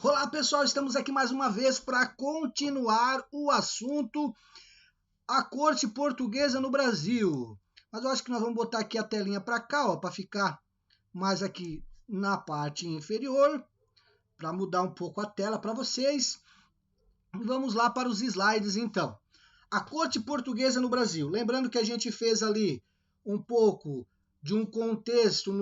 Olá pessoal, estamos aqui mais uma vez para continuar o assunto a corte portuguesa no Brasil. Mas eu acho que nós vamos botar aqui a telinha para cá, para ficar mais aqui na parte inferior, para mudar um pouco a tela para vocês. Vamos lá para os slides então. A corte portuguesa no Brasil. Lembrando que a gente fez ali um pouco de um contexto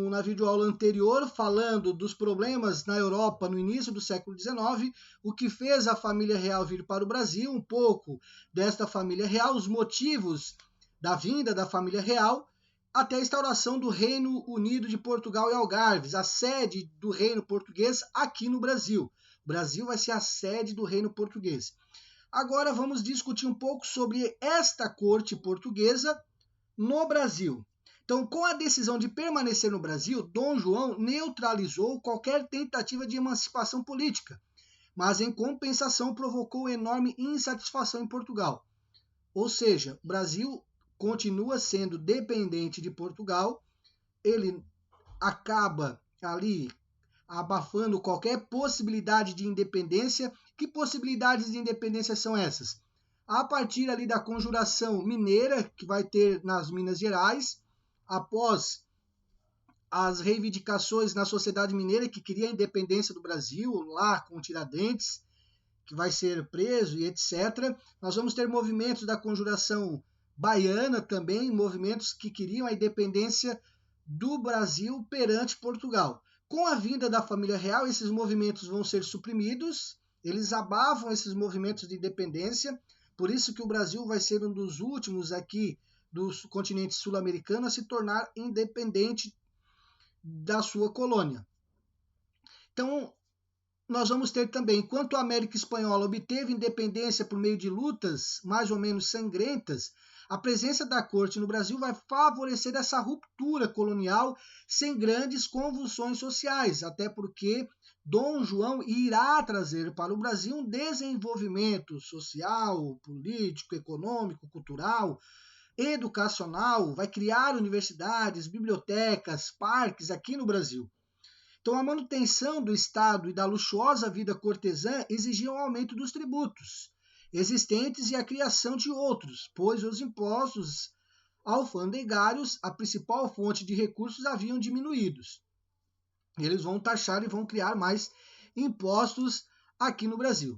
na videoaula anterior, falando dos problemas na Europa no início do século XIX, o que fez a família real vir para o Brasil, um pouco desta família real, os motivos da vinda da família real, até a instauração do Reino Unido de Portugal e Algarves, a sede do reino português aqui no Brasil. O Brasil vai ser a sede do reino português. Agora vamos discutir um pouco sobre esta corte portuguesa no Brasil. Então, com a decisão de permanecer no Brasil, Dom João neutralizou qualquer tentativa de emancipação política, mas em compensação provocou enorme insatisfação em Portugal. Ou seja, o Brasil continua sendo dependente de Portugal, ele acaba ali abafando qualquer possibilidade de independência. Que possibilidades de independência são essas? A partir ali da conjuração mineira, que vai ter nas Minas Gerais, após as reivindicações na sociedade mineira que queria a independência do Brasil, lá com Tiradentes, que vai ser preso e etc. Nós vamos ter movimentos da conjuração baiana também, movimentos que queriam a independência do Brasil perante Portugal. Com a vinda da família real, esses movimentos vão ser suprimidos, eles abafam esses movimentos de independência, por isso que o Brasil vai ser um dos últimos aqui do continente sul-americano a se tornar independente da sua colônia. Então, nós vamos ter também, enquanto a América Espanhola obteve independência por meio de lutas mais ou menos sangrentas, a presença da corte no Brasil vai favorecer essa ruptura colonial sem grandes convulsões sociais, até porque Dom João irá trazer para o Brasil um desenvolvimento social, político, econômico, cultural, educacional, vai criar universidades, bibliotecas, parques aqui no Brasil. Então, a manutenção do Estado e da luxuosa vida cortesã exigiam um aumento dos tributos existentes e a criação de outros, pois os impostos alfandegários, a principal fonte de recursos, haviam diminuídos. Eles vão taxar e vão criar mais impostos aqui no Brasil.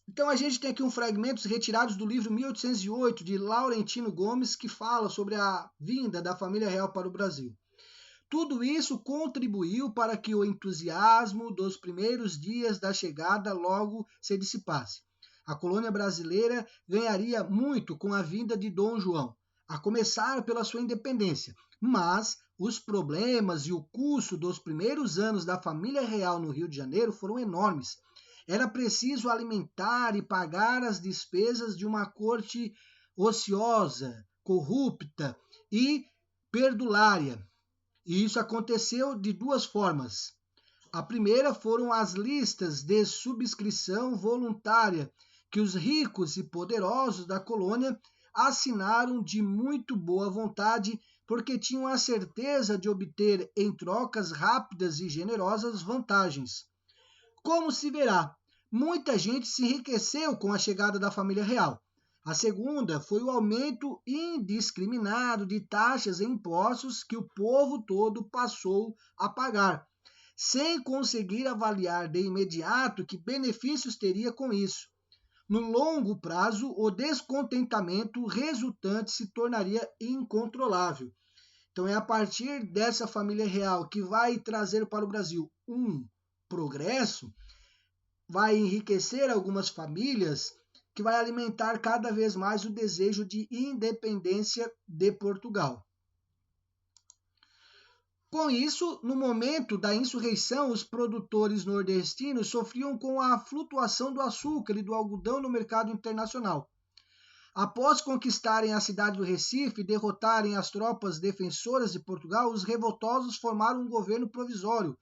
Então a gente tem aqui um fragmentos retirados do livro 1808 de Laurentino Gomes, que fala sobre a vinda da família real para o Brasil. Tudo isso contribuiu para que o entusiasmo dos primeiros dias da chegada logo se dissipasse. A colônia brasileira ganharia muito com a vinda de Dom João, a começar pela sua independência, mas os problemas e o custo dos primeiros anos da família real no Rio de Janeiro foram enormes. Era preciso alimentar e pagar as despesas de uma corte ociosa, corrupta e perdulária. E isso aconteceu de duas formas. A primeira foram as listas de subscrição voluntária que os ricos e poderosos da colônia assinaram de muito boa vontade, porque tinham a certeza de obter em trocas rápidas e generosas vantagens. Como se verá, muita gente se enriqueceu com a chegada da família real. A segunda foi o aumento indiscriminado de taxas e impostos que o povo todo passou a pagar, sem conseguir avaliar de imediato que benefícios teria com isso. No longo prazo, o descontentamento resultante se tornaria incontrolável. Então é a partir dessa família real que vai trazer para o Brasil um progresso, vai enriquecer algumas famílias, que vai alimentar cada vez mais o desejo de independência de Portugal. Com isso, no momento da insurreição, os produtores nordestinos sofriam com a flutuação do açúcar e do algodão no mercado internacional. Após conquistarem a cidade do Recife e derrotarem as tropas defensoras de Portugal, os revoltosos formaram um governo provisório,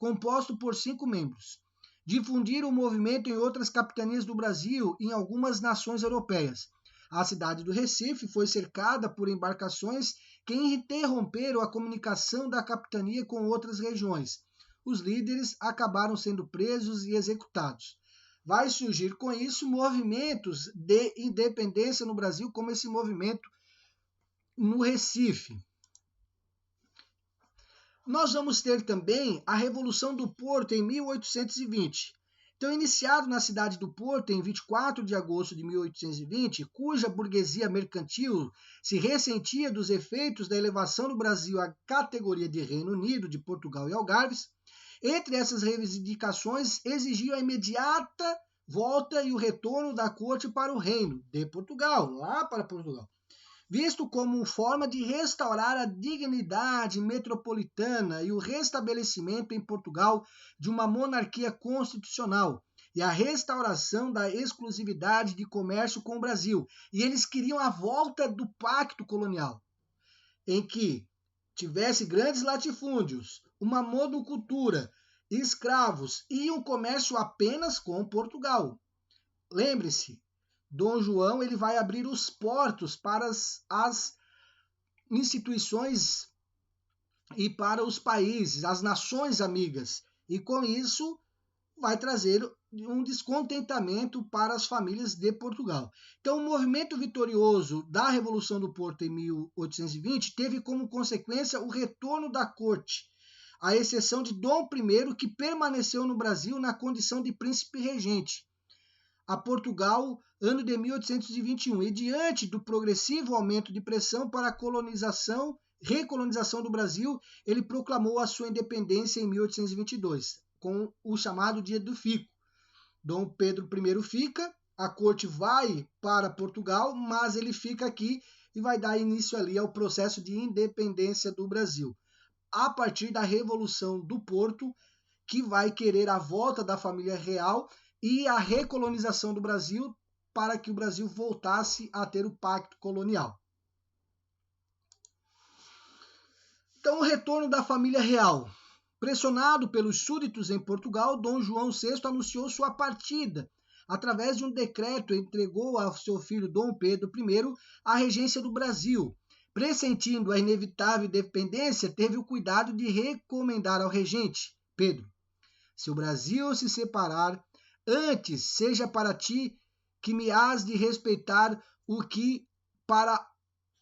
composto por 5 membros. Difundiram o movimento em outras capitanias do Brasil e em algumas nações europeias. A cidade do Recife foi cercada por embarcações que interromperam a comunicação da capitania com outras regiões. os líderes acabaram sendo presos e executados. Vai surgir com isso movimentos de independência no Brasil, como esse movimento no Recife. Nós vamos ter também a Revolução do Porto em 1820. Então, iniciado na cidade do Porto em 24 de agosto de 1820, cuja burguesia mercantil se ressentia dos efeitos da elevação do Brasil à categoria de Reino Unido, de Portugal e Algarves, entre essas reivindicações exigiam a imediata volta e o retorno da corte para o Reino de Portugal, lá para Portugal, visto como forma de restaurar a dignidade metropolitana e o restabelecimento em Portugal de uma monarquia constitucional e a restauração da exclusividade de comércio com o Brasil. E eles queriam a volta do pacto colonial, em que tivesse grandes latifúndios, uma monocultura, escravos e um comércio apenas com Portugal. Lembre-se, Dom João ele vai abrir os portos para as instituições e para os países, as nações amigas, e com isso vai trazer um descontentamento para as famílias de Portugal. Então, o movimento vitorioso da Revolução do Porto em 1820 teve como consequência o retorno da corte, à exceção de Dom I, que permaneceu no Brasil na condição de príncipe regente, a Portugal, ano de 1821, e diante do progressivo aumento de pressão para a recolonização do Brasil, ele proclamou a sua independência em 1822, com o chamado Dia do Fico. Dom Pedro I fica, a corte vai para Portugal, mas ele fica aqui e vai dar início ali ao processo de independência do Brasil, a partir da Revolução do Porto, que vai querer a volta da família real e a recolonização do Brasil para que o Brasil voltasse a ter o pacto colonial. Então, o retorno da família real. Pressionado pelos súditos em Portugal, Dom João VI anunciou sua partida. Através de um decreto, entregou ao seu filho Dom Pedro I a regência do Brasil. Pressentindo a inevitável independência, teve o cuidado de recomendar ao regente, Pedro: se o Brasil se separar, antes seja para ti que me hás de respeitar o que para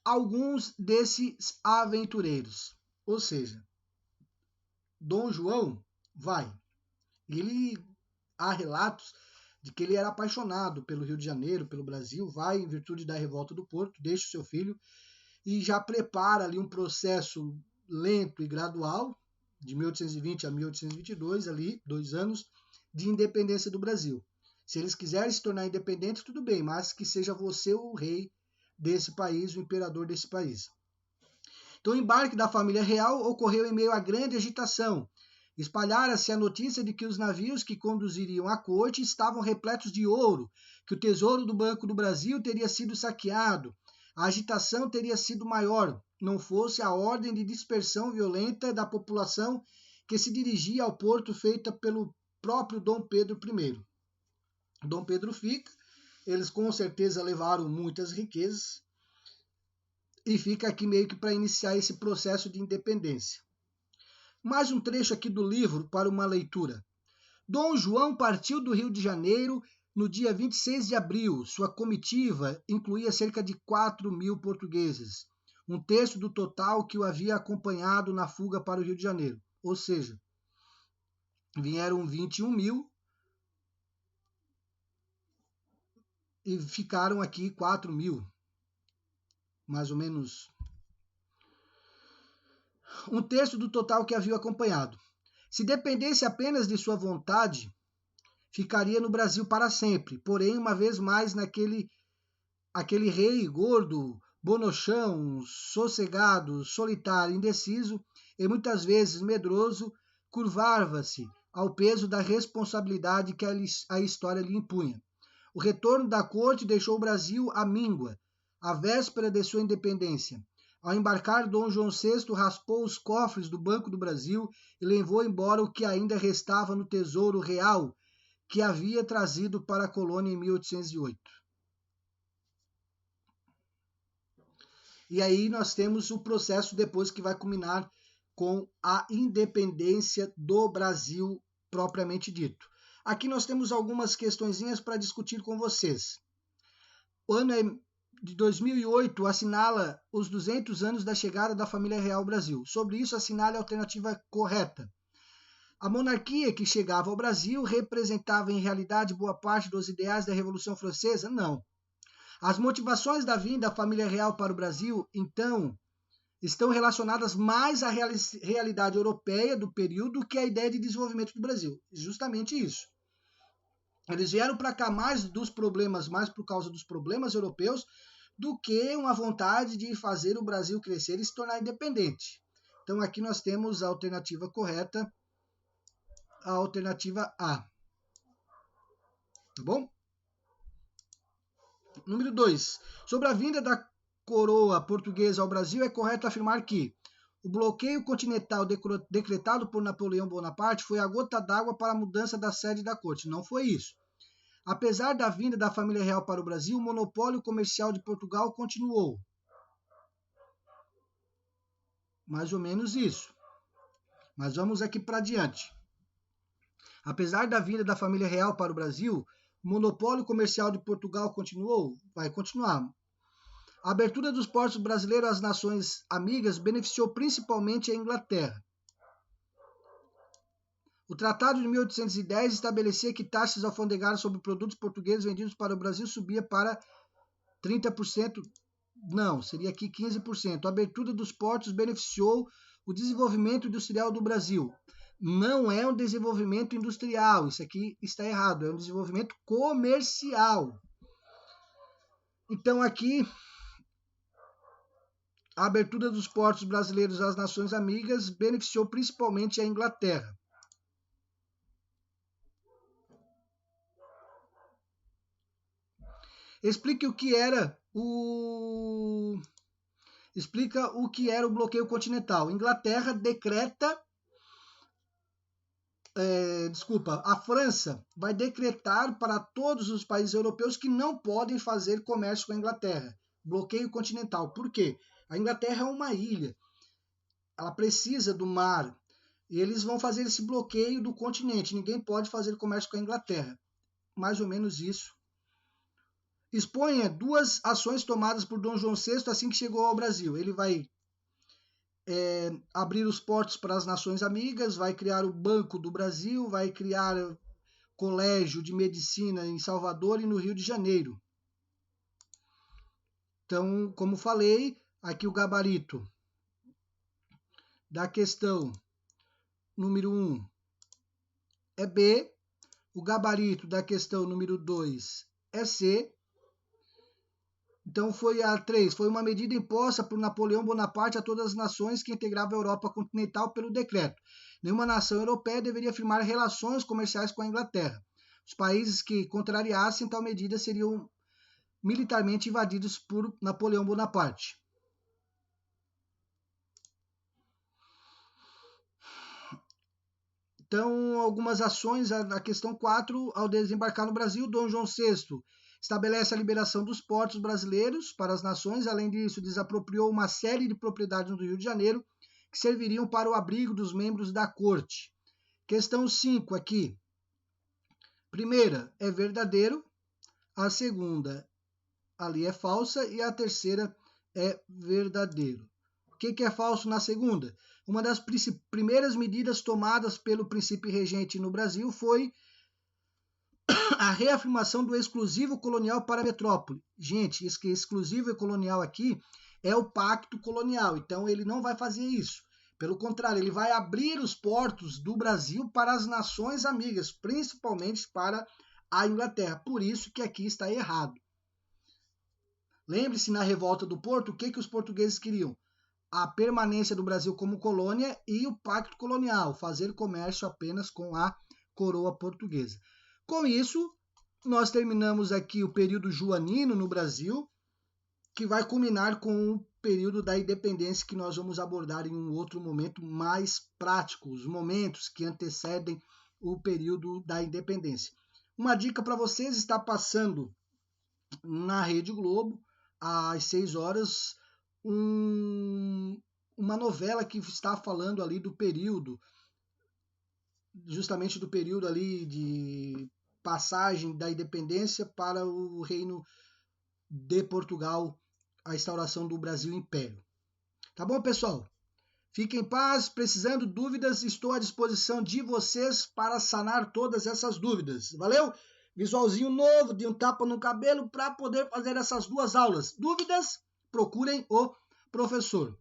alguns desses aventureiros. Ou seja, Dom João vai. Há relatos de que ele era apaixonado pelo Rio de Janeiro, pelo Brasil, vai em virtude da revolta do Porto, deixa o seu filho e já prepara ali um processo lento e gradual, de 1820 a 1822, ali, 2 anos, de independência do Brasil. Se eles quiserem se tornar independentes, tudo bem, mas que seja você o rei desse país, o imperador desse país. Então, o embarque da família real ocorreu em meio a grande agitação. Espalhara-se a notícia de que os navios que conduziriam à corte estavam repletos de ouro, que o tesouro do Banco do Brasil teria sido saqueado. A agitação teria sido maior, não fosse a ordem de dispersão violenta da população que se dirigia ao porto feita pelo próprio Dom Pedro I. Dom Pedro fica, eles com certeza levaram muitas riquezas, e fica aqui meio que para iniciar esse processo de independência. Mais um trecho aqui do livro para uma leitura. Dom João partiu do Rio de Janeiro no dia 26 de abril. Sua comitiva incluía cerca de 4.000 portugueses, um terço do total que o havia acompanhado na fuga para o Rio de Janeiro. Ou seja, vieram 21.000 e ficaram aqui 4.000. Mais ou menos um terço do total que havia acompanhado. Se dependesse apenas de sua vontade, ficaria no Brasil para sempre. Porém, uma vez mais, aquele rei gordo, bonochão, sossegado, solitário, indeciso e muitas vezes medroso, curvava-se ao peso da responsabilidade que a história lhe impunha. O retorno da corte deixou o Brasil à míngua, à véspera de sua independência. Ao embarcar, Dom João VI raspou os cofres do Banco do Brasil e levou embora o que ainda restava no tesouro real que havia trazido para a colônia em 1808. E aí nós temos o processo depois que vai culminar com a independência do Brasil propriamente dito. Aqui nós temos algumas questõezinhas para discutir com vocês. O ano de 2008 assinala os 200 anos da chegada da família real ao Brasil. Sobre isso, assinale a alternativa correta. A monarquia que chegava ao Brasil representava em realidade boa parte dos ideais da Revolução Francesa? Não. As motivações da vinda da família real para o Brasil, então, estão relacionadas mais à realidade europeia do período que à ideia de desenvolvimento do Brasil. Justamente isso. Eles vieram para cá mais por causa dos problemas europeus, do que uma vontade de fazer o Brasil crescer e se tornar independente. Então aqui nós temos a alternativa correta, a alternativa A. Tá bom? Número 2. Sobre a vinda da coroa portuguesa ao Brasil, é correto afirmar que o bloqueio continental decretado por Napoleão Bonaparte foi a gota d'água para a mudança da sede da corte. Não foi isso. Apesar da vinda da família real para o Brasil, o monopólio comercial de Portugal continuou. Mais ou menos isso. Mas vamos aqui para diante. Apesar da vinda da família real para o Brasil, o monopólio comercial de Portugal continuou? Vai continuar. A abertura dos portos brasileiros às nações amigas beneficiou principalmente a Inglaterra. O Tratado de 1810 estabelecia que taxas alfandegárias sobre produtos portugueses vendidos para o Brasil subia para 30%. Não, seria aqui 15%. A abertura dos portos beneficiou o desenvolvimento industrial do Brasil. Não é um desenvolvimento industrial, isso aqui está errado, é um desenvolvimento comercial. Então aqui, a abertura dos portos brasileiros às nações amigas beneficiou principalmente a Inglaterra. Explica o que era o bloqueio continental. Inglaterra decreta, a França vai decretar para todos os países europeus que não podem fazer comércio com a Inglaterra. Bloqueio continental. Por quê? A Inglaterra é uma ilha. Ela precisa do mar. E eles vão fazer esse bloqueio do continente. Ninguém pode fazer comércio com a Inglaterra. Mais ou menos isso. Exponha duas ações tomadas por Dom João VI assim que chegou ao Brasil. Ele vai abrir os portos para as nações amigas, vai criar o Banco do Brasil, vai criar colégio de medicina em Salvador e no Rio de Janeiro. Então, como falei, aqui o gabarito da questão número 1 é B, o gabarito da questão número 2 é C. Então foi a 3, foi uma medida imposta por Napoleão Bonaparte a todas as nações que integravam a Europa continental pelo decreto. Nenhuma nação europeia deveria firmar relações comerciais com a Inglaterra. Os países que contrariassem tal medida seriam militarmente invadidos por Napoleão Bonaparte. Então, algumas ações, a questão 4, ao desembarcar no Brasil, Dom João VI estabelece a liberação dos portos brasileiros para as nações. Além disso, desapropriou uma série de propriedades no Rio de Janeiro que serviriam para o abrigo dos membros da corte. Questão 5 aqui. Primeira é verdadeiro, a segunda ali é falsa e a terceira é verdadeiro. O que é falso na segunda? Uma das primeiras medidas tomadas pelo príncipe regente no Brasil foi a reafirmação do exclusivo colonial para a metrópole. Gente, esse exclusivo colonial aqui é o pacto colonial, então ele não vai fazer isso. Pelo contrário, ele vai abrir os portos do Brasil para as nações amigas, principalmente para a Inglaterra. Por isso que aqui está errado. Lembre-se, na revolta do Porto, o que os portugueses queriam? A permanência do Brasil como colônia e o pacto colonial, fazer comércio apenas com a coroa portuguesa. Com isso, nós terminamos aqui o período joanino no Brasil, que vai culminar com o período da independência, que nós vamos abordar em um outro momento mais prático, os momentos que antecedem o período da independência. Uma dica para vocês, está passando na Rede Globo, às 6 horas, um uma novela que está falando ali do período, justamente do período ali de passagem da independência para o reino de Portugal, a instauração do Brasil Império. Tá bom, pessoal? Fiquem em paz, precisando de dúvidas, estou à disposição de vocês para sanar todas essas dúvidas. Valeu? Visualzinho novo de um tapa no cabelo para poder fazer essas 2 aulas. Dúvidas? Procurem o professor.